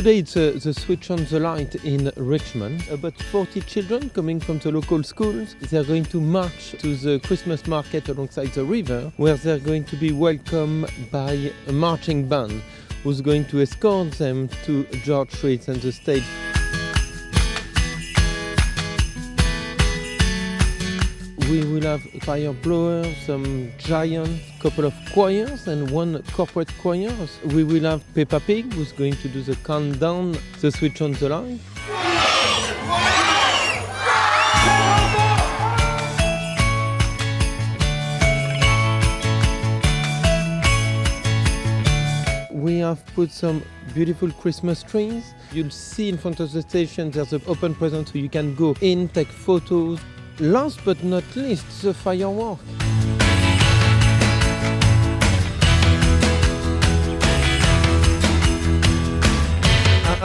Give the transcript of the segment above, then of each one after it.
Today it's the switch on the light in Richmond. About 40 children coming from the local schools. They're going to march to the Christmas market alongside the river, where they're going to be welcomed by a marching band who's going to escort them to George Street and the stage. We will have fire blowers, some giant couple of choirs and one corporate choir. We will have Peppa Pig who's going to do the countdown, the switch on the light. We have put some beautiful Christmas trees. You'll see in front of the station there's an open present so you can go in, take photos. Last but not least, the firework.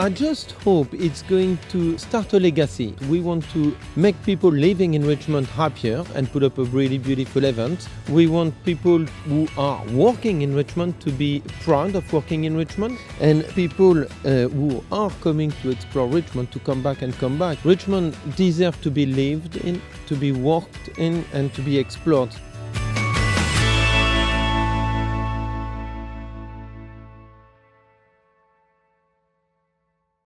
I just hope it's going to start a legacy. We want to make people living in Richmond happier and put up a really beautiful event. We want people who are working in Richmond to be proud of working in Richmond, and people who are coming to explore Richmond to come back and come back. Richmond deserves to be lived in, to be worked in, and to be explored.